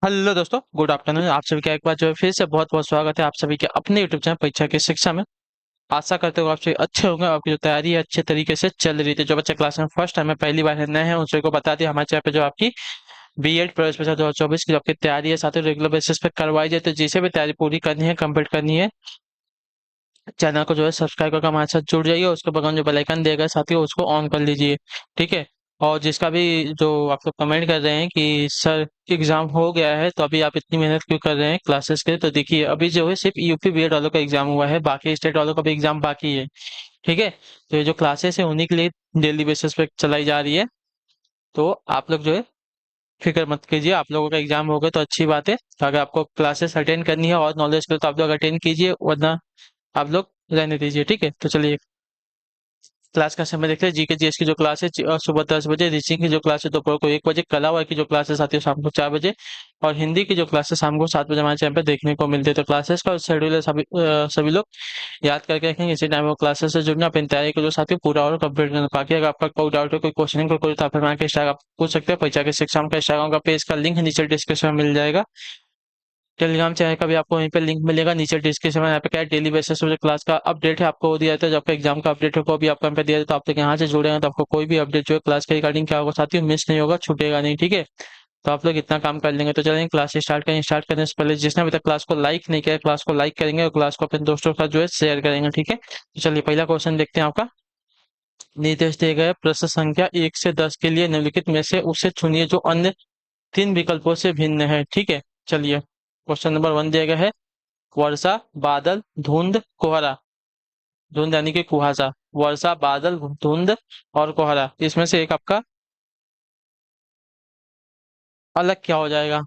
Hello दोस्तों, good afternoon. आप सभी का एक बार जो है फिर से बहुत बहुत स्वागत है आप सभी के अपने यूट्यूब चैनल परीक्षा की शिक्षा में। आशा करते हो आप सभी अच्छे होंगे, आपकी जो तैयारी है अच्छे तरीके से चल रही थी। जो बच्चे क्लास में फर्स्ट टाइम है, पहली बार है, नए हैं, उन सभी को बता दिया हमारे चैनल पे जो आपकी बीएड प्रवेश परीक्षा 2024 की जो आपकी तैयारी है साथ ही रेगुलर बेसिस पे करवाई जाए। तो जिसे भी तैयारी पूरी करनी है, कंप्लीट करनी है, चैनल को जो है सब्सक्राइब करके हमारे साथ जुड़ जाइए। उसके बगल में जो बेल आइकन दिया गया है, साथ ही उसको ऑन कर लीजिए। ठीक है। और जिसका भी जो आप लोग कमेंट कर रहे हैं कि सर एग्जाम हो गया है तो अभी आप इतनी मेहनत क्यों कर रहे हैं क्लासेस के लिए, तो देखिए अभी जो है सिर्फ यूपी बीएड वालों का एग्जाम हुआ है, बाकी स्टेट वालों का भी एग्जाम बाकी है। ठीक है। तो ये जो क्लासेस है उन्हीं के लिए डेली बेसिस पे चलाई जा रही है। तो आप लोग जो है फिक्र मत कीजिए, आप लोगों का एग्जाम हो गया तो अच्छी बात है। तो अगर आपको क्लासेस अटेंड करनी है और नॉलेज के लिए तो आप लोग अटेंड कीजिए, वरना आप लोग रहने दीजिए। ठीक है। तो चलिए क्लास का समय देखते हैं। जीके जीएस की जो क्लास है सुबह 10 बजे, रीजनिंग की जो क्लास है दोपहर को 1 बजे, कला की जो क्लासेस आती है शाम को 4 बजे, और हिंदी की जो क्लासेस शाम को 7 बजे हमारे चैनल पे देखने को मिलती है। तो क्लासेस का शेड्यूल है, सभी लोग याद करके रखेंगे, इसी टाइम वो क्लासेस से जुड़ना, अपनी तैयारी को जो साथी पूरा और कंप्लीट करना। बाकी अगर आपका कोई डाउट है, कोई क्वेश्चन कोई था, फिर मैं इंस्टाग्राम आप पूछ सकते हैं। परीक्षा के शिक्षा का इंस्टाग्राम का पेज का लिंक नीचे डिस्क्रिप्शन में मिल जाएगा। टेलीग्राम चैनल का भी आपको वहीं पे लिंक मिलेगा नीचे डिस्क्रिप्शन में। यहाँ पे क्या है, डेली बेसिस पे जो क्लास का अपडेट है आपको वो दिया जाता है। जब आपका एग्जाम का अपडेट होगा भी आपको यहाँ पे दिया जाता है। तो आप लोग यहाँ से जुड़े हैं तो आपको कोई भी अपडेट जो है क्लास के रिगार्डिंग क्या होगा साथियों मिस नहीं होगा, छूटेगा नहीं। ठीक है। तो आप लोग इतना काम कर लेंगे तो चलेंगे क्लास स्टार्ट करेंगे। स्टार्ट करने से पहले जिसने अभी तक क्लास को लाइक नहीं किया है, क्लास को लाइक करेंगे और क्लास को अपने दोस्तों के साथ जो है शेयर करेंगे। ठीक है। तो चलिए पहला क्वेश्चन देखते हैं आपका। निर्देश दिए गए प्रश्न संख्या 1 से 10 के लिए निम्नलिखित में से उसे चुनिए जो अन्य तीन विकल्पों से भिन्न है। ठीक है। चलिए क्वेश्चन नंबर 1 दिया गया है, वर्षा, बादल, धुंध, कोहरा। धुंध यानी कि कुहासा। वर्षा, बादल, धुंध और कोहरा, इसमें से एक आपका अलग क्या हो जाएगा?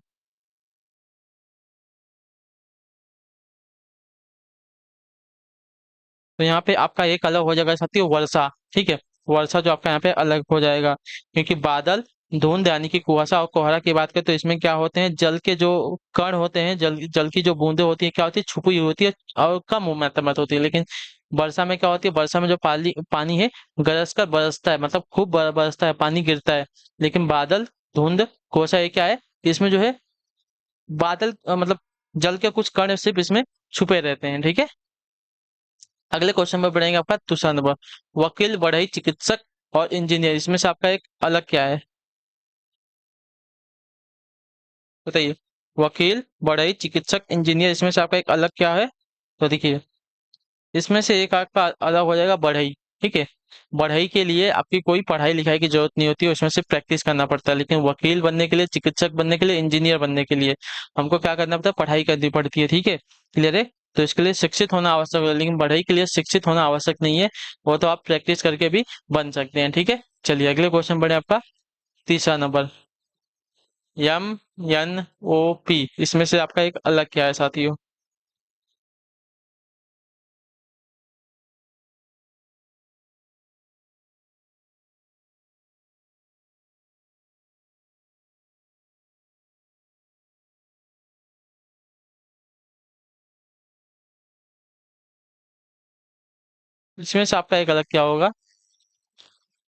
तो यहाँ पे आपका एक अलग हो जाएगा साथियों, वर्षा। ठीक है। वर्षा जो आपका यहाँ पे अलग हो जाएगा, क्योंकि बादल, धुंध यानी कि कुहासा और कोहरा की बात करें तो इसमें क्या होते हैं, जल के जो कण होते हैं, जल जल की जो बूंदें होती है क्या होती है, छुपी हुई होती है और कम मात्रा में होती है। लेकिन वर्षा में क्या होती है, वर्षा में जो पानी पानी है गरज कर बरसता है, मतलब खूब बरसता है, पानी गिरता है। लेकिन बादल, धुंध, कुहासा ये क्या है, इसमें जो है बादल मतलब जल के कुछ कण सिर्फ इसमें छुपे रहते हैं। ठीक है। अगले क्वेश्चन में बढ़ेंगे आपका दूसरा नंबर, वकील, बढ़ई, चिकित्सक और इंजीनियर, इसमें से आपका एक अलग क्या है, बताइए। वकील, बढ़ई, चिकित्सक, इंजीनियर, इसमें से आपका एक अलग क्या है? तो देखिए इसमें से एक आपका अलग हो जाएगा बढ़ई। ठीक है। बढ़ई के लिए आपकी कोई पढ़ाई लिखाई की जरूरत नहीं होती है, उसमें सिर्फ प्रैक्टिस करना पड़ता है। लेकिन वकील बनने के लिए, चिकित्सक बनने के लिए, इंजीनियर बनने के लिए हमको क्या करना पड़ता है, पढ़ाई करनी पड़ती है। ठीक है। क्लियर है। तो इसके लिए शिक्षित होना आवश्यक है, लेकिन बढ़ई के लिए शिक्षित होना आवश्यक नहीं है, वो तो आप प्रैक्टिस करके भी बन सकते हैं। ठीक है। चलिए अगले क्वेश्चन बढ़े आपका तीसरा नंबर, एम एन ओ पी, इसमें से आपका एक अलग क्या है साथियों? इसमें से आपका एक अलग क्या होगा?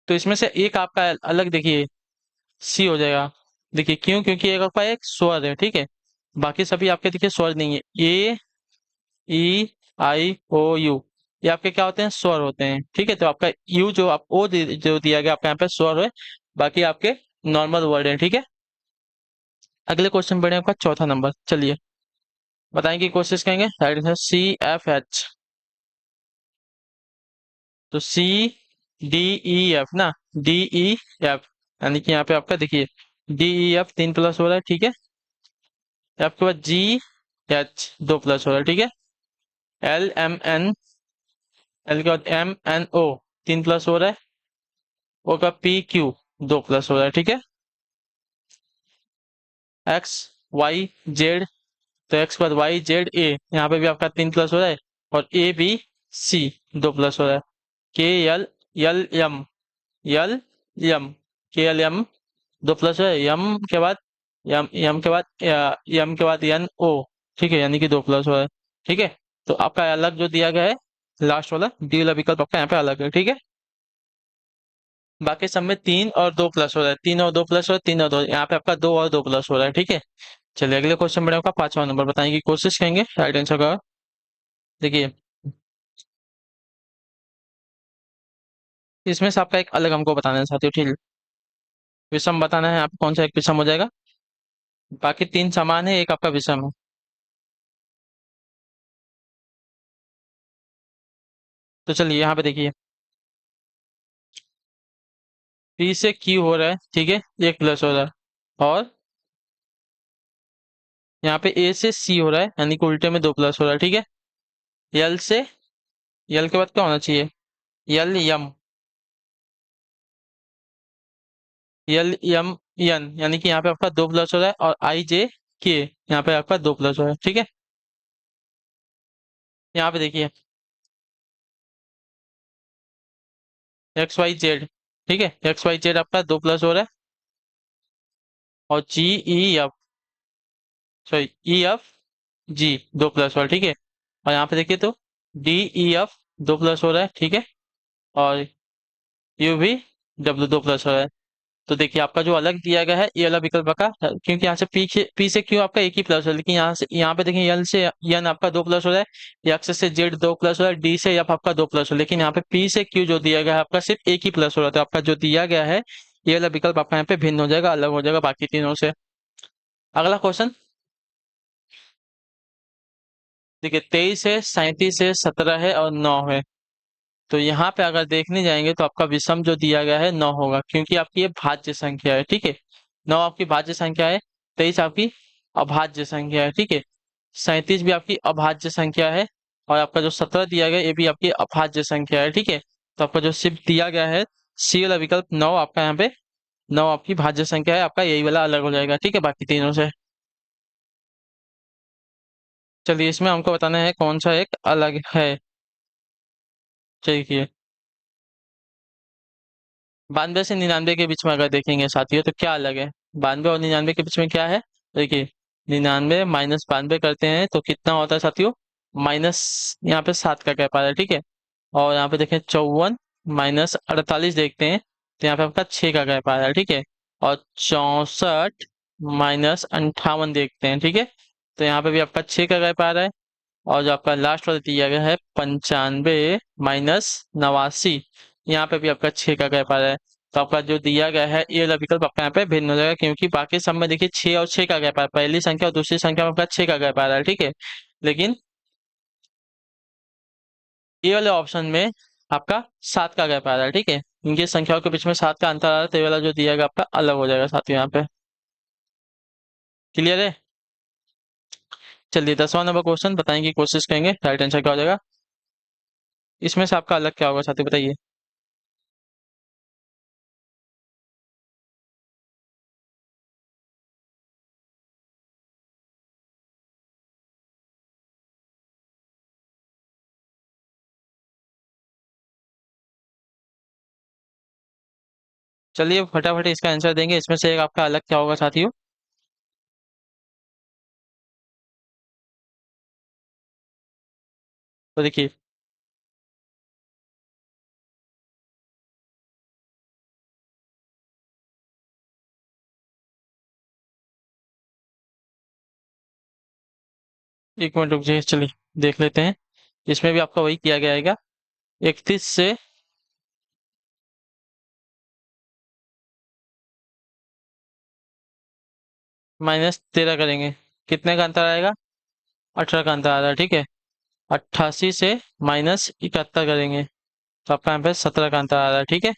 तो इसमें से एक आपका अलग देखिए सी हो जाएगा। देखिए क्यों, क्योंकि एक आपका एक स्वर है। ठीक है। बाकी सभी आपके देखिए स्वर नहीं है। ए, ई, आई, ओ, यू, ये आपके क्या होते हैं, स्वर होते हैं। ठीक है। तो आपका यू जो आप ओ जो दिया गया आपका यहाँ पे स्वर है, बाकी आपके नॉर्मल वर्ड है। ठीक है। अगले क्वेश्चन बढ़े आपका चौथा नंबर, चलिए बताएं की कोशिश करेंगे। Right answer C F H. तो सी डी ई एफ ना, डी ई एफ, यानी कि यहाँ पे आपका देखिए डी ई एफ 3+ हो रहा है। ठीक है। आपके बाद जी एच 2+ हो रहा है। ठीक है। एल एम एन, एल के बाद एम एन ओ 3+ हो रहा है। ओ का पी क्यू 2+ हो रहा है। ठीक है। एक्स वाई जेड, तो एक्स के बाद वाई जेड ए, यहाँ पे भी आपका 3+ हो रहा है। और ए बी सी 2+ हो रहा है। K L L M, L M, K L M 2+ है। यम के बाद यम, यम के बाद एन ओ। ठीक है। यानी कि 2+ हो रहा है। ठीक है। तो आपका अलग जो दिया गया है लास्ट वाला डी वाला विकल्प आपका यहाँ पे अलग है। ठीक है। बाकी सब में 3 और 2+ हो रहा है, 3 और 2+ हो रहा है, 3 और 2, यहाँ पे आपका 2 और 2+ हो रहा है। ठीक है। चलिए अगले क्वेश्चन बढ़े आपका 5वां नंबर बताने की कोशिश करेंगे राइट आंसर का। देखिए इसमें से आपका एक अलग हमको बताना है साथियों, ठीक है। विषम बताना है, आप कौन सा एक विषम हो जाएगा। बाकी तीन समान है, एक आपका विषम है। तो चलिए यहाँ पे देखिए, पी से क्यू हो रहा है, ठीक है, एक प्लस हो रहा है। और यहाँ पे ए से सी हो रहा है, यानी कि उल्टे में दो प्लस हो रहा है, ठीक है। यल से, यल के बाद क्या होना चाहिए, यल यम, यल यम यन, यानी कि यहाँ पे आपका दो प्लस हो रहा है। और आई जे के, यहाँ पे आपका दो प्लस हो रहा है, ठीक है। यहाँ पे देखिए एक्स वाई जेड, ठीक है, एक्स वाई जेड आपका दो प्लस हो रहा है। और G E F, sorry E F G दो प्लस हो रहा है, ठीक है। और यहाँ पे देखिए तो डी ई एफ दो प्लस हो रहा है, ठीक है। और यू भी डब्ल्यू दो प्लस हो रहा है। तो देखिए आपका जो अलग दिया गया है ये वाला विकल्प का, क्योंकि यहाँ से पी से क्यू आपका एक ही प्लस है, लेकिन यहाँ से यहाँ पे देखिए यल से यन आपका दो प्लस हो रहा है, एक्स से जेड दो प्लस हो रहा है, डी से एफ आपका दो प्लस हो रहा है, लेकिन यहाँ पे पी से क्यू जो दिया गया है आपका सिर्फ एक ही प्लस हो रहा है। तो आपका जो दिया गया है ये वाला विकल्प आपका यहाँ पे भिन्न हो जाएगा, अलग हो जाएगा बाकी तीनों से। अगला क्वेश्चन देखिए, 23 है, 37 है, 17 है और 9 है। तो यहाँ पे अगर देखने जाएंगे तो आपका विषम जो दिया गया है 9 होगा, क्योंकि आपकी ये भाज्य संख्या है, ठीक है। 9 आपकी भाज्य संख्या है, 23 आपकी अभाज्य संख्या है, ठीक है। 37 भी आपकी अभाज्य संख्या है। और आपका जो 17 दिया गया है ये भी आपकी अभाज्य संख्या है, ठीक है। तो आपका जो सिर्फ दिया गया है सी वाला विकल्प 9 आपका यहाँ पे, 9 आपकी भाज्य संख्या है, आपका यही वाला अलग हो जाएगा, ठीक है, बाकी तीनों से। चलिए इसमें हमको बताना है कौन सा एक अलग है। देखिए 92 से 99 के बीच में अगर देखेंगे साथियों तो क्या अलग है। 92 और 99 के बीच में क्या है, देखिए 99 माइनस 92 करते हैं तो कितना होता है साथियों, माइनस, यहाँ पे 7 का गैप आ रहा है, ठीक है। और यहाँ पे देखें 54 माइनस 48 देखते हैं तो यहाँ पे आपका 6 का गैप आ रहा है, ठीक है। और 64 माइनस 58 देखते हैं, ठीक है। तो यहाँ पे भी आपका 6 का गैप आ रहा है। और जो आपका लास्ट वाला दिया गया है 95 माइनस 89, यहाँ पे भी आपका 6 का गैप आ रहा है। तो आपका जो दिया गया है ये वाला विकल्प आपका यहाँ पे भिन्न हो जाएगा, क्योंकि बाकी सब में देखिए 6 और 6 का गैप आ रहा है, पहली संख्या और दूसरी संख्या में आपका 6 का गैप आ रहा है, ठीक है। लेकिन ये वाले ऑप्शन में आपका 7 का गैप आ रहा है, ठीक है। इनकी संख्याओं के बीच में 7 का अंतर आ रहा है, तो ये वाला जो दिया गया आपका अलग हो जाएगा साथियों यहाँ पे। क्लियर है। चलिए 10वां नंबर क्वेश्चन बताने की कोशिश करेंगे राइट आंसर क्या हो जाएगा। इसमें से आपका अलग क्या होगा साथियों बताइए। चलिए फटाफट इसका आंसर देंगे, इसमें से एक आपका अलग क्या होगा साथियों। तो देखिए 1 मिनट रुक जाइए, चलिए देख लेते हैं। इसमें भी आपका वही किया गया है, 31 से -13 करेंगे, कितने का अंतर आएगा, 18 का अंतर आ रहा है, ठीक है। 88 से -71 करेंगे तो आपका यहाँ पे 17 का अंतर आ रहा है, ठीक है।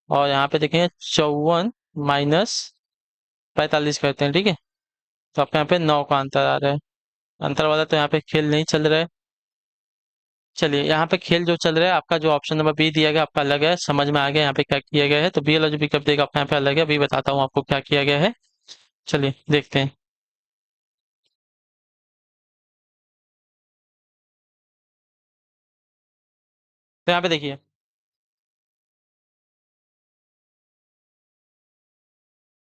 और यहाँ पे देखेंगे 54 माइनस 45 करते हैं, ठीक है। तो आपके यहाँ पे 9 का अंतर आ रहा है। अंतर वाला तो यहाँ पे खेल नहीं चल रहा है। चलिए यहाँ पे खेल जो चल रहा है आपका, जो ऑप्शन नंबर बी दिया गया आपका अलग है, समझ में आ गया यहाँ पे क्या किया गया है। तो बी वाला जो विकल्प देगा आपका यहाँ पे अलग है, अभी बताता हूँ आपको क्या किया गया है। चलिए देखते हैं। तो यहाँ पे देखिए,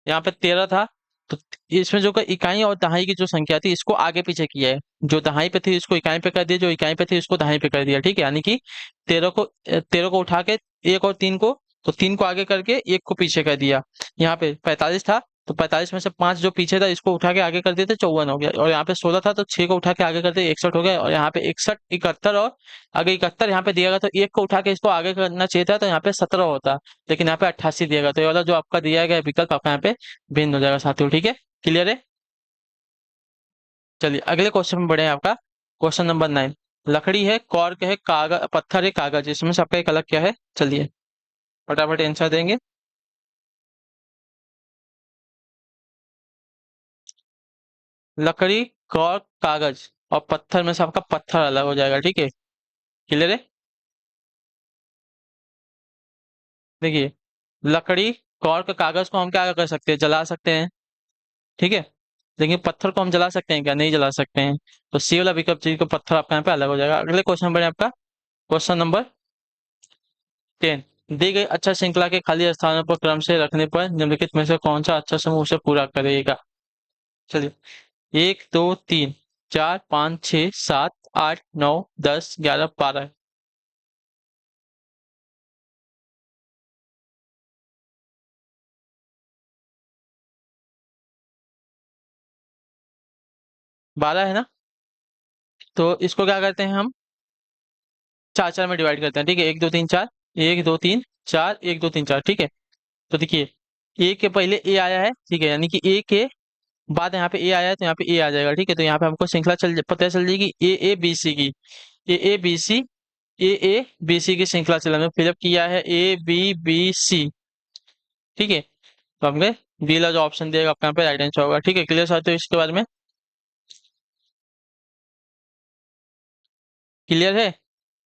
यहाँ पे 13 था, तो इसमें जो इकाई और दहाई की जो संख्या थी इसको आगे पीछे किया है। जो दहाई पे थी इसको इकाई पे कर दिया, जो इकाई पे थी इसको दहाई पे कर दिया, ठीक है। यानी कि 13 को उठा के एक और 3 को, तो 3 को आगे करके एक को पीछे कर दिया। यहाँ पे 45 था तो 45 में से 5 जो पीछे था इसको उठा के आगे कर दिए तो 54 हो गया, और यहाँ पे 16 था तो 6 को उठा के आगे कर दिए 61 हो गया, और यहाँ पे 61 71 और आगे 71 यहाँ पे दिया गया तो एक को उठा के इसको आगे करना चाहिए था तो यहाँ पे 17 होता, लेकिन यहाँ पे 88 दिया गया, तो ये वाला जो आपका दिया गया विकल्प आपका यहाँ पे भिन्न हो जाएगा साथियों। ठीक है, क्लियर है। चलिए अगले क्वेश्चन में बढ़े हैं आपका क्वेश्चन नंबर 9। लकड़ी है, कॉर्क है, कागज, पत्थर है, कागज, इसमें से आपका एक अलग क्या है, चलिए फटाफट आंसर देंगे। लकड़ी, कॉर्क, कागज और पत्थर में से आपका पत्थर अलग हो जाएगा। ठीक है, क्लियर है। देखिए, लकड़ी, कॉर्क, कागज को हम क्या कर सकते हैं, जला सकते हैं। ठीक है, लेकिन पत्थर को हम जला सकते हैं क्या, नहीं जला सकते हैं। तो सी वाला विकल्प चीज को पत्थर आपका यहाँ पे अलग हो जाएगा। अगले क्वेश्चन नंबर है आपका क्वेश्चन नंबर 10। दी गई अच्छा श्रृंखला के खाली स्थानों पर क्रम से रखने पर निम्नलिखित में से कौन सा अच्छा समूह उसे पूरा करेगा। चलिए, 1 2 3 4 5 6 7 8 9 10 11 12। 12 है ना, तो इसको क्या करते हैं हम, चार चार में डिवाइड करते हैं। ठीक है, 1 2 3 4, 1 2 3 4, 1 2 3 4। ठीक है, तो देखिए ए के पहले ए आया है, ठीक है, यानी कि ए के बाद यहाँ पे ए आया है तो यहाँ पे ए आ जाएगा। ठीक है, तो यहाँ पे हमको श्रृंखला पता चल जाएगी ए ए बी सी की, ए A B C, A A B C की श्रृंखला चल हमने फिलअप किया है ए बी बी सी। ठीक है, तो हमने बी वाला जो ऑप्शन दिएगा आपका यहाँ पे राइट आंसर होगा। ठीक है, क्लियर साथ हो इसके बारे में, क्लियर है।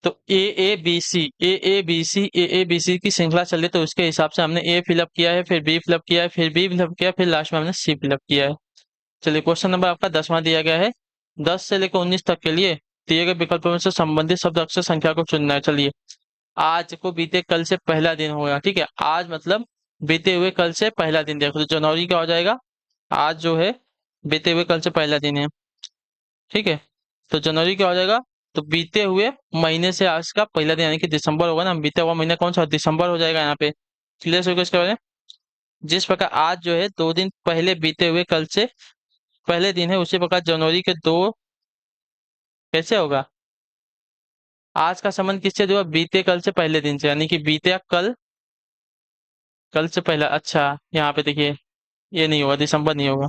तो A A B C, A A B C, A A B C की श्रृंखला चल रही, तो उसके हिसाब से हमने ए फिलअप किया है, फिर बी फिलअप किया है, फिर बी फिलअप किया है, फिर लास्ट में हमने सी फिलअप किया है। चलिए क्वेश्चन नंबर आपका 10वां दिया गया है। 10 से लेकर 19 तक के लिए दिए गए विकल्पों में से संबंधित शब्द अक्षर संख्या को चुनना है। चलिए, आज को बीते कल से पहला दिन होगा। ठीक है, आज मतलब बीते हुए कल से पहला दिन, देखो तो जनवरी क्या हो जाएगा, आज जो है बीते हुए कल से पहला दिन है। ठीक है, तो जनवरी क्या हो जाएगा, तो बीते हुए महीने से आज का पहला दिन यानी कि दिसंबर होगा ना, बीता हुआ महीना कौन सा, दिसंबर हो जाएगा यहाँ पे। क्लियर हो गया इसके बारे में। जिस प्रकार आज जो है 2 दिन पहले बीते हुए कल से पहले दिन है, उसी प्रकार जनवरी के 2 कैसे होगा, आज का संबंध किससे जो है, बीते कल से पहले दिन से, यानी कि बीते कल, कल से पहला। अच्छा, यहाँ पे देखिए ये नहीं होगा, दिसंबर नहीं होगा।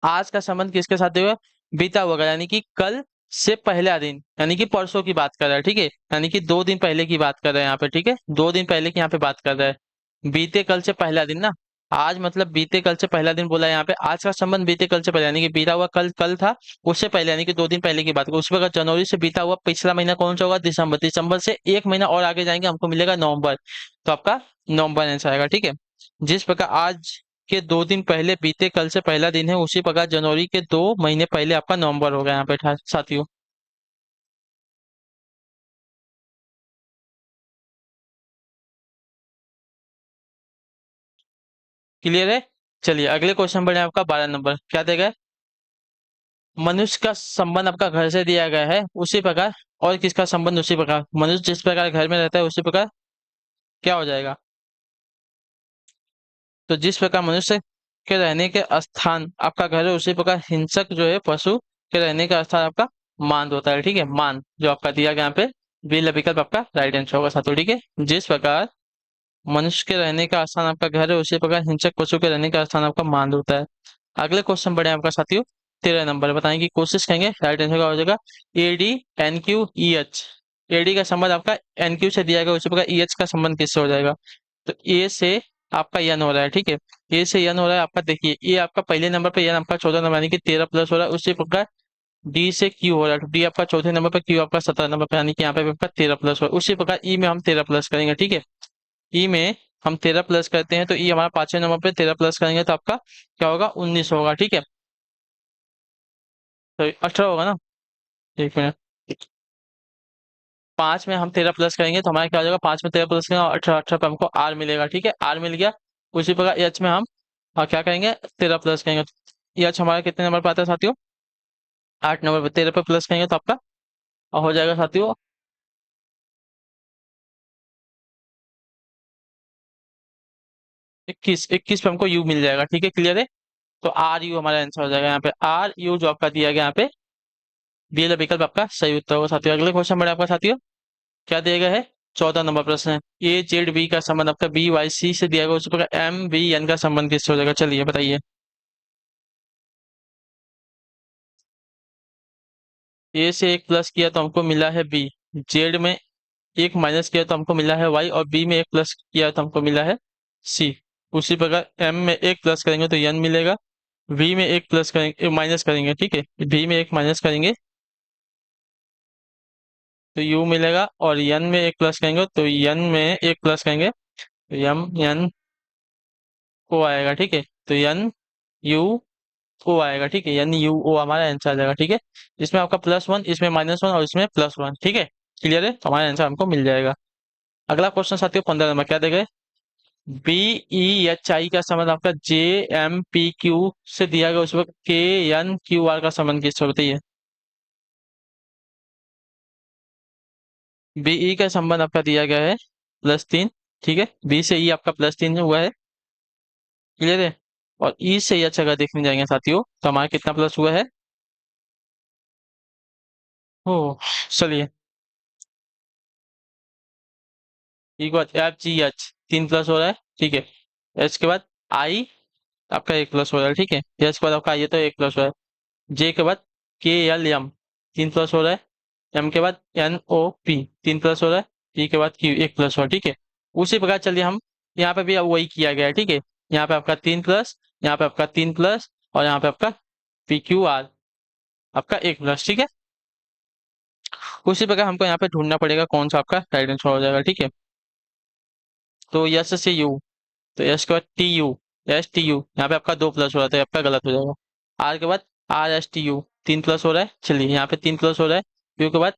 आज का संबंध किसके साथ होगा, बीता हुआ का, यानी कि कल से पहला दिन, यानी कि परसों की बात कर रहा है। ठीक है, यानी कि 2 दिन पहले की बात कर रहा है यहाँ पे। ठीक है, 2 दिन पहले की यहाँ पे बात कर रहा है, बीते कल से पहला दिन ना, आज मतलब बीते कल से पहला दिन बोला है यहाँ पे। आज का संबंध बीते कल से पहले, यानी कि बीता हुआ कल कल था, उससे पहले यानी कि 2 दिन पहले की बात। उस प्रकार जनवरी से बीता हुआ पिछला महीना कौन सा होगा, दिसंबर। दिसंबर से एक महीना और आगे जाएंगे हमको मिलेगा नवंबर, तो आपका नवंबर आंसर आएगा। ठीक है, जिस प्रकार आज के 2 दिन पहले बीते कल से पहला दिन है, उसी प्रकार जनवरी के 2 महीने पहले आपका नवंबर हो गया यहाँ पे साथियों। क्लियर है। चलिए अगले क्वेश्चन बढ़े आपका 12 नंबर, क्या देगा है? मनुष्य का संबंध आपका घर से दिया गया है, उसी प्रकार और किसका संबंध उसी प्रकार, मनुष्य जिस प्रकार घर में रहता है उसी प्रकार क्या हो जाएगा, तो जिस प्रकार मनुष्य के रहने के स्थान आपका घर है, उसी प्रकार हिंसक जो है पशु के रहने का स्थान आपका मांद होता है। ठीक है, मांद जो आपका दिया गया यहाँ पे बी विकल्प आपका राइट आंसर होगा साथियों। ठीक है, जिस प्रकार मनुष्य के रहने का स्थान आपका घर है, उसी प्रकार हिंसक पशु के रहने का स्थान आपका मांद होता है। अगले क्वेश्चन बढ़े आपका साथियों 13 नंबर, बताएं की कोशिश करेंगे, राइट आंसर का हो जाएगा ADNQEH। एडी का संबंध आपका एनक्यू से दिया गया, उसी प्रकार EH का संबंध किससे हो जाएगा, तो ए से आपका यन हो रहा है। ठीक है, ए से यन हो रहा है आपका, देखिए ये आपका पहले नंबर पे, यन आपका 14 नंबर यानी कि 13 प्लस हो रहा है, उसी प्रकार डी से क्यू हो रहा है, डी आपका चौथे नंबर पे, क्यू आपका 17 नंबर पे, यानी कि यहाँ पे आपका 13 प्लस हो रहा है। उसी प्रकार ई में हम 13 प्लस करेंगे। ठीक है, ई में हम 13 प्लस करते हैं तो ई हमारा 5वें नंबर पे 13 प्लस करेंगे तो आपका क्या होगा, 19 होगा। ठीक है, तो 18 होगा ना, 1 मिनट, 5 में हम 13 प्लस करेंगे तो हमारा क्या हो जाएगा, 5 में 13 प्लस करेंगे और 18, 18 पे हमको आर मिलेगा। ठीक है, आर मिल गया। उसी प्रकार एच में हम क्या करेंगे, 13 प्लस करेंगे, एच हमारा कितने नंबर पे आता है साथियों, 8 नंबर पे, 13 पे प्लस करेंगे तो आपका हो जाएगा साथियों 21, 21 पे हमको यू मिल जाएगा, ठीक है, क्लियर है। तो आर यू हमारा आंसर हो जाएगा यहाँ पे, आर यू जो आपका दिया गया यहाँ पे, बी वाला विकल्प आपका सही उत्तर होगा साथियों। अगले क्वेश्चन बढ़े आपका साथियों, क्या दिया गया है? 14 नंबर प्रश्न है। ए जेड बी का संबंध आपका बी वाई सी से दिया गया, उसी प्रकार एम बी एन का संबंध किससे हो जाएगा? चलिए बताइए। ए से एक प्लस किया तो हमको मिला है बी, जेड में एक माइनस किया तो हमको मिला है वाई, और बी में एक प्लस किया तो हमको मिला है सी। उसी प्रकार एम में एक प्लस करेंगे तो एन मिलेगा, वी में एक प्लस करेंगे, माइनस करेंगे, ठीक है, वी में एक माइनस करेंगे तो यू मिलेगा, और एन में एक प्लस करेंगे तो एन में एक प्लस करेंगे तो एम एन ओ आएगा, ठीक है। तो एन यू ओ आएगा, ठीक है, एन यू ओ हमारा आंसर आ जाएगा, ठीक है। इसमें आपका +1, इसमें -1 और इसमें +1, ठीक है, क्लियर है, तो हमारा आंसर हमको मिल जाएगा। अगला क्वेश्चन साथियों 15 नंबर, क्या देगा? बी ई एच आई का संबंध आपका जे एम पी क्यू से दिया गया, उस वक्त के एन क्यू आर का संबंध किससे? बताइए। बीई का संबंध आपका दिया गया है +3, ठीक है, बी से ई आपका +3 हुआ है, क्लियर है। और ई से एच अगर देखने जाएंगे साथियों तो हमारा कितना प्लस हुआ है? ओ, चलिए, ई के बाद एफ जी एच 3 प्लस हो रहा है, ठीक है। एच के बाद आई आपका 1 प्लस हो रहा है, ठीक है, एच के बाद आपका आई है तो 1 प्लस हो रहा है। जे के बाद के एल एम 3 प्लस हो रहा है, एम के बाद एन ओ पी 3 प्लस हो रहा है, पी के बाद क्यू 1 प्लस हो रहा है, ठीक है। उसी प्रकार चलिए हम यहाँ पे भी अब वही किया गया है, ठीक है। यहाँ पे आपका 3 प्लस, यहाँ पे आपका 3 प्लस, और यहाँ पे आपका पी क्यू आर आपका 1 प्लस, ठीक है। उसी प्रकार हमको यहाँ पे ढूंढना पड़ेगा कौन सा आपका राइट आंसर हो जाएगा, ठीक है। तो यस से यू, तो एस के बाद T U, S T U, यहाँ पे आपका 2 प्लस हो रहा था, आपका गलत हो जाएगा। आर के बाद R S T U 3 plus हो रहा है, चलिए यहाँ पे 3 प्लस हो रहा है। क्यू के बाद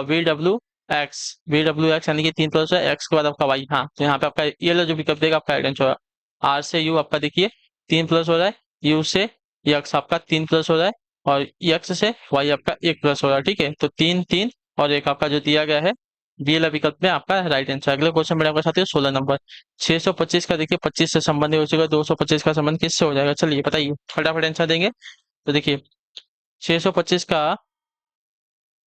V W x, V W x यानी कि 3 प्लस है, एक्स के बाद आपका वाई, हाँ, तो यहाँ पे आपका ये लो जो विकल्प देगा आपका राइट आंसर होगा। आर से यू आपका देखिए 3 प्लस हो रहा है, यू से यक्स आपका 3 प्लस हो रहा है, और यक्स से वाई आपका 1 प्लस हो रहा है, ठीक है। तो 3 3 और एक आपका जो दिया गया है बी वाला विकल्प में आपका राइट आंसर। अगले क्वेश्चन में आपका साथियों 16 नंबर, 625 का देखिए 25 से संबंधित हो जाएगा, 225 का संबंध किससे हो जाएगा? चलिए बताइए, फटाफट आंसर देंगे। तो देखिए 625 का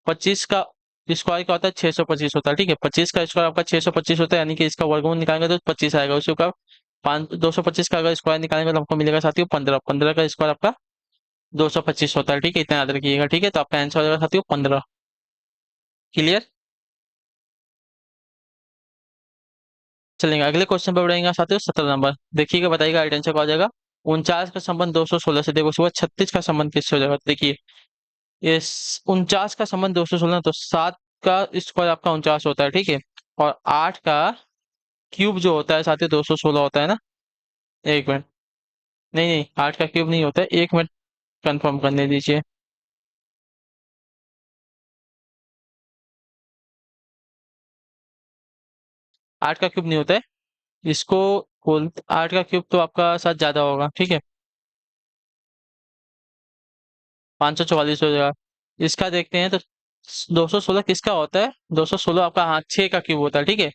25 का स्क्वायर क्या होता है? 625 होता है, ठीक है। 25 का स्क्वायर आपका 625 होता है, यानी कि इसका वर्गमूल निकालेंगे तो 25 आएगा, उसी का 225 का अगर स्क्वायर निकालेंगे तो हमको मिलेगा साथियों 15, 15 का स्क्वायर आपका 225 होता है, ठीक है, इतना याद रखिएगा, ठीक है। तो आपका आंसर हो जाएगा साथियों 15, क्लियर। चलेंगे अगले क्वेश्चन पर बढ़ेंगे साथियों 17 नंबर, देखिएगा बताइएगा राइट आंसर क्या हो जाएगा। 49 का संबंध 216 से, देखो उसके बाद 36 का संबंध किससे हो जाएगा? देखिए इस 49 का संबंध 216, तो 7 का स्क्वायर आपका 49 होता है, ठीक है, और 8 का क्यूब जो होता है साथियों 216 होता है ना। एक मिनट, नहीं नहीं, 8 का क्यूब नहीं होता है, 1 मिनट कंफर्म करने दीजिए। 8 का क्यूब नहीं होता है, इसको बोल, 8 का क्यूब तो आपका साथ ज्यादा होगा, ठीक है, 544 हो जाएगा। इसका देखते हैं तो 216 किसका होता है? 216 आपका, हाँ, 6 का क्यूब होता है, ठीक है।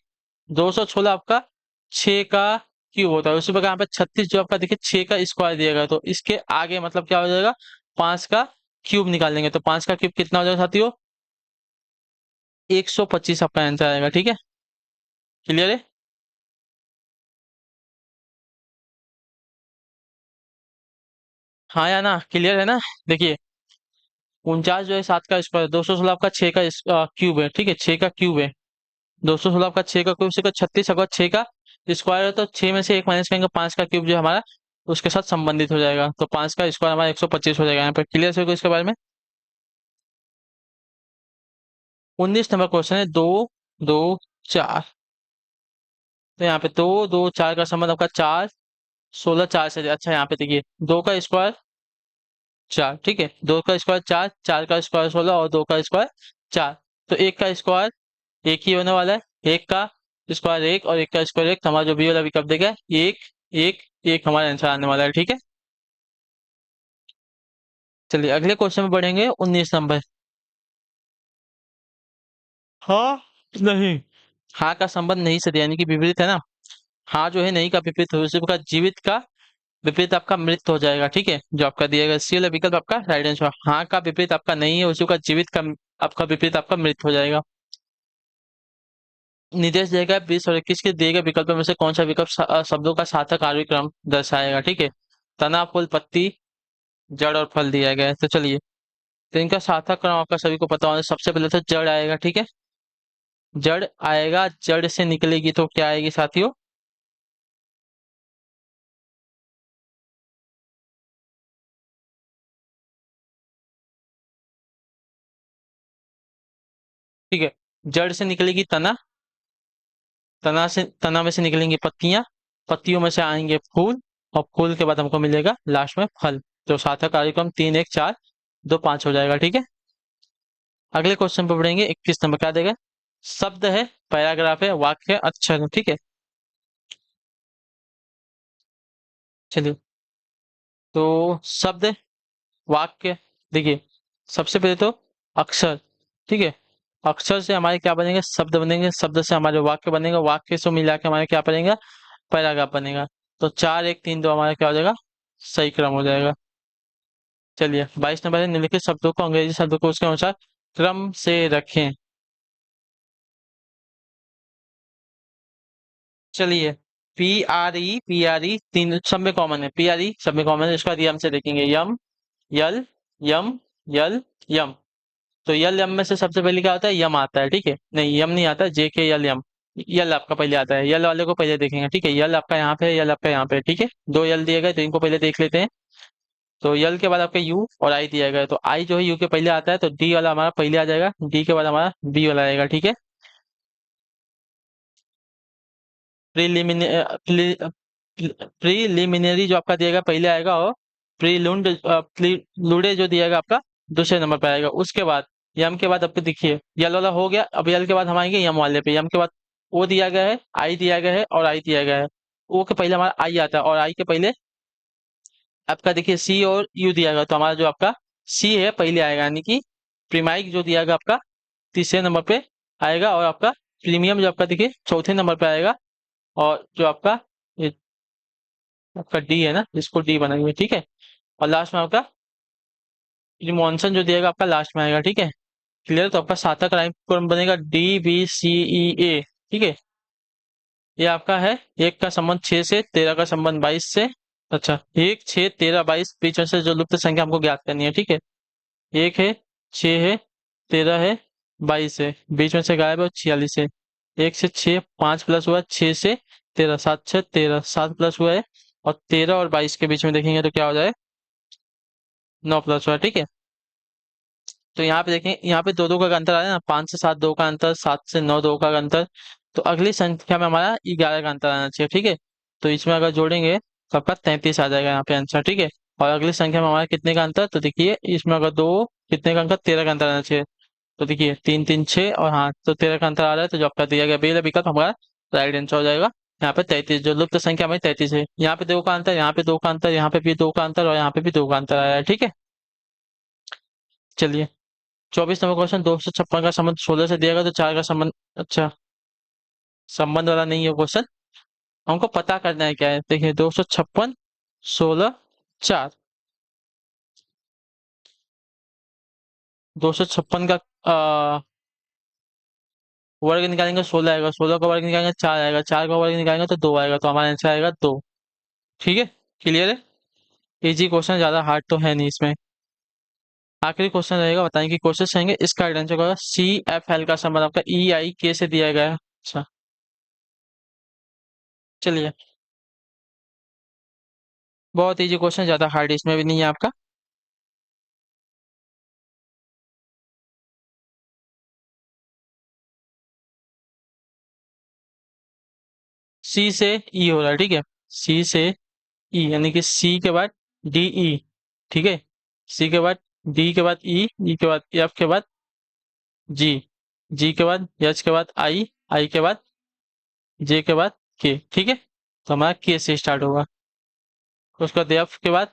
216 आपका 6 का क्यूब होता है, उसी प्रकार यहाँ पे 36 जो आपका देखिए 6 का स्क्वायर दिया गया, तो इसके आगे मतलब क्या हो जाएगा? 5 का क्यूब निकालेंगे तो 5 का क्यूब कितना हो जाएगा साथियों? 125 आपका आंसर आएगा, ठीक है, क्लियर है। हाँ या ना, क्लियर है ना। देखिए 49 जो है 7 का स्क्वायर, 216 आपका 6 का क्यूब है, ठीक है, 6 का क्यूब है। 216 आपका 6 का क्यूब से 36 अगर 6 का स्क्वायर है तो 6 में से एक माइनस करेंगे, 5 का क्यूब जो है हमारा उसके साथ संबंधित हो जाएगा, तो 5 का स्क्वायर हमारा 125 हो जाएगा। यहाँ पर क्लियर है इसके बारे में। 19 नंबर क्वेश्चन है, 2 2 4, तो यहाँ पे 2 2 4 का संबंध आपका 4 16 4 से, अच्छा यहाँ पे देखिए 2 का स्क्वायर 4, ठीक है, 2 का स्क्वायर 4, 4 का स्क्वायर 16 और 2 का स्क्वायर 4, तो एक का स्क्वायर एक ही होने वाला है, एक का स्क्वायर एक और एक का स्क्वायर एक, तो हमारा जो बी वाला विकल्प देगा एक एक एक हमारा आंसर आने वाला है, ठीक है। चलिए अगले क्वेश्चन में बढ़ेंगे 19 नंबर। हाँ नहीं, हाँ का संबंध नहीं से दिया, यानी कि विपरीत है ना। हाँ जो है नहीं का विपरीत हो, उसी प्रकार जीवित का विपरीत आपका मृत हो जाएगा। ठीक है, जो आपका दिया गया सी वाला विकल्प आपका राइट आंसर। हाँ का विपरीत आपका नहीं है, उसी का जीवित का आपका विपरीत आपका मृत हो जाएगा। निर्देश दिया गया 20 और 21 के दिए गए विकल्पों में से कौन सा विकल्प शब्दों का सार्थक आरोही क्रम दर्शाएगा। ठीक है, तना, फूल, पत्ती, जड़ और फल दिया गया है। तो चलिए, तो इनका सार्थक क्रम आपका सभी को पता होना। सबसे पहले तो जड़ आएगा। ठीक है, जड़ आएगा, जड़ से निकलेगी तो क्या आएगी साथियों? ठीक है, जड़ से निकलेगी तना, तना में से निकलेंगी पत्तियां, पत्तियों में से आएंगे फूल, और फूल के बाद हमको मिलेगा लास्ट में फल। तो सार्थक कार्यक्रम 3 1 4 2 5 हो जाएगा। ठीक है, अगले क्वेश्चन पे बढ़ेंगे। 21 नंबर क्या देगा? शब्द है, पैराग्राफ है, वाक्य है, अक्षर है। ठीक है, चलिए, तो शब्द, वाक्य, देखिए, सबसे पहले तो अक्षर। ठीक है, अक्षर से हमारे क्या बनेंगे? शब्द बनेंगे, शब्द से हमारे वाक्य बनेगा, वाक्य से मिला के हमारे क्या बनेगा? पैराग्राफ बनेगा। तो 4 1 3 2 हमारा क्या हो जाएगा? सही क्रम हो जाएगा। चलिए, 22 नंबर है, निम्नलिखित शब्दों को अंग्रेजी शब्दों को उसके अनुसार क्रम से रखें। चलिए, पी आर ई तीन सब में कॉमन है, पी आर ई सब में कॉमन है, इसका यम से देखेंगे। यम, यल, यम, यल, यम। तो यल यम में से सबसे पहले क्या आता है? यम आता है। ठीक है, नहीं यम नहीं आता, जे के यल यम। यल आपका पहले आता है, यल वाले को पहले देखेंगे। ठीक है, यल आपका यहाँ पे है, यल आपका यहाँ पे है। ठीक है, दो यल दिए गए तो इनको पहले देख लेते हैं। तो यल के बाद आपका यू और आई दिया गया है, तो आई जो है यू के पहले आता है, तो डी वाला हमारा पहले आ जाएगा, डी के बाद हमारा बी वाला आएगा। ठीक है, प्रीलिमिनरी जो आपका दिएगा पहले आएगा, और प्रीलुंड प्रीलुडे जो दिएगा आपका दूसरे नंबर पर आएगा। उसके बाद यम के बाद आपको देखिए यल वाला हो गया, अब यल के बाद हम आएंगे यम वाले पे। यम के बाद ओ दिया गया है, आई दिया गया है और आई दिया गया है। ओ के पहले हमारा आई आता है, और आई के पहले आपका देखिए सी और यू दिया गया, तो हमारा जो आपका सी है पहले आएगा, यानी कि प्रीमाइक जो दिया गया आपका तीसरे नंबर पे आएगा, और आपका प्रीमियम जो आपका देखिए चौथे नंबर पे आएगा। और जो आपका ये आपका डी है ना, इसको डी बनाएंगे। ठीक है, और लास्ट में आपका रिमोन्सन जो दिएगा आपका लास्ट में आएगा। ठीक है, क्लियर? तो आपका सातक राइम कौन बनेगा? DBCEA। ठीक है, ये आपका है। एक का संबंध 6 से, 13 का संबंध 22 से। अच्छा, 1 6 13 22 बीच में से जो लुप्त संख्या हमको ज्ञात करनी है। ठीक है, एक है, 6 है, 13 है, 22 है, बीच में से गायब है, 46 है। 1 से 6 5 प्लस हुआ है, 6 से 13, 7 6 13, 7 प्लस हुआ है, और 13 और 22 के बीच में देखेंगे तो क्या हो जाए? 9 प्लस हुआ है। ठीक है, तो यहाँ पे देखें, यहाँ पे दो दो का अंतर आ रहा है ना, 5 से 7 दो का अंतर, 7 से 9 दो का अंतर। तो अगली संख्या में हमारा 11 का अंतर आना चाहिए। ठीक है, तो इसमें अगर जोड़ेंगे तो आपका 33 आ जाएगा यहाँ पे आंसर। ठीक है, और अगली संख्या में हमारा कितने का अंतर? तो देखिए इसमें अगर दो कितने का अंतर, 13 का अंतर आना चाहिए। तो देखिए 3 3 6, और हाँ तो 13 का अंतर आ रहा है, तो जो आपका दिया गया बेल विकल्प हमारा राइट आंसर हो जाएगा। यहाँ पे 33, जो लुप्त संख्या हमारी 33 है। यहाँ पे दो का अंतर, यहाँ पे दो का अंतर, यहाँ पे भी दो का अंतर, और यहाँ पे भी दो का अंतर आया है। ठीक है, चलिए, 24 नंबर क्वेश्चन। 256 का संबंध 16 से दिया गया, तो 4 का संबंध, अच्छा, संबंध वाला नहीं है क्वेश्चन, हमको पता करना है क्या है। देखिए 256, 16, 4। 256 का वर्ग निकालेंगे 16 आएगा, 16 का वर्ग निकालेंगे 4 आएगा, 4 का वर्ग निकालेंगे तो 2 आएगा, तो हमारा आंसर आएगा 2। ठीक है, क्लियर है? इजी क्वेश्चन, ज्यादा हार्ड तो है नहीं इसमें। आखिरी क्वेश्चन रहेगा, बताएं कि कोशिश रहेंगे इसका आंसर होगा CFL का संबंध आपका EIK से दिया गया है। अच्छा, चलिए, बहुत इजी क्वेश्चन, ज्यादा हार्ड इसमें भी नहीं है आपका। सी से ई हो रहा है। ठीक है, सी से ई, यानी कि सी के बाद DE। ठीक है, सी के बाद डी के बाद ई के बाद एफ के बाद जी, जी के बाद एच के बाद आई के बाद जे के बाद के। ठीक है, तो हमारा के से स्टार्ट होगा। उसके बाद एफ के बाद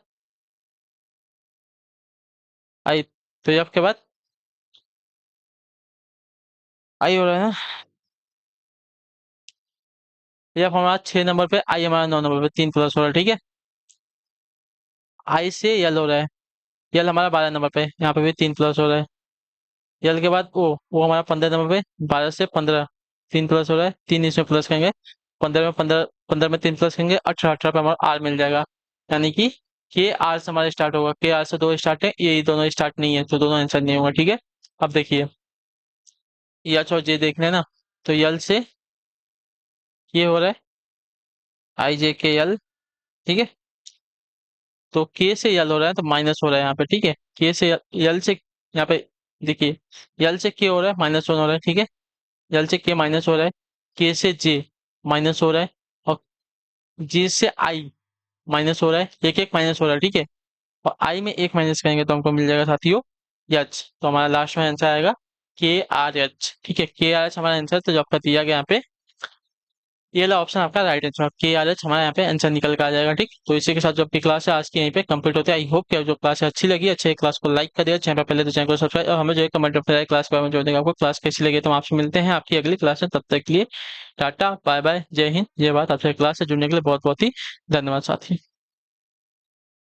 आई, तो एफ के बाद आई हो रहा है ना। एफ हमारा 6 नंबर पे, आई हमारा 9 नंबर पे, 3 प्लस हो रहा है, ठीक है। आई से यल हो रहा है, यल हमारा 12 नंबर पे, यहाँ पे भी 3 प्लस हो रहा है। यल के बाद ओ हमारा 15 नंबर पे, 12 से 15, 3 प्लस हो रहा है, 3 इसमें प्लस करेंगे, 15 में 15, 15 में 3 प्लस करेंगे, 18, 18 पे हमारा आर मिल जाएगा। यानी कि के आर से हमारा स्टार्ट होगा, के आर से दो स्टार्ट है, ये दोनों स्टार्ट नहीं है, तो दोनों आंसर नहीं होगा, ठीक है। अब देखिए, यच और जे देख लेना, तो यल से ये हो रहा है, आई जे के यल, ठीक है। तो के से यल हो रहा है तो माइनस हो रहा है यहाँ पे, ठीक है। के से यल से यहाँ पे देखिए, यल से के हो रहा है, -1 हो रहा है, ठीक है। यल से के माइनस हो रहा है, के से जे माइनस हो रहा है, और जे से आई माइनस हो रहा है, एक एक माइनस हो रहा है, ठीक है। और आई में एक माइनस करेंगे तो हमको मिल जाएगा साथियों एच। तो हमारा लास्ट में आंसर आएगा के आर एच, ठीक है। के आर एच हमारा आंसर, तो जो आपका दिया गया यहाँ पे ये वाला ऑप्शन आपका राइट आंसर, के आर एच हमारा यहाँ पे आंसर निकल कर आ जाएगा, ठीक। तो इसी के साथ जो आपकी क्लास है आज की यहीं पे कंप्लीट होते हैं। आई होप कि जो क्लास है अच्छी लगी, अच्छे क्लास को लाइक कर दिया, चैनल पर पहले तो चैनल को सब्सक्राइब, और हमें जो है कमेंट में क्लास के बारे में जोड़ने का, आपको क्लास कैसी लगी। तो हम आपसे मिलते हैं आपकी अगली क्लास में, तब तक के लिए टाटा बाय बाय, जय हिंद जय भारत। आपसे क्लास से जुड़ने के लिए बहुत बहुत ही धन्यवाद साथी।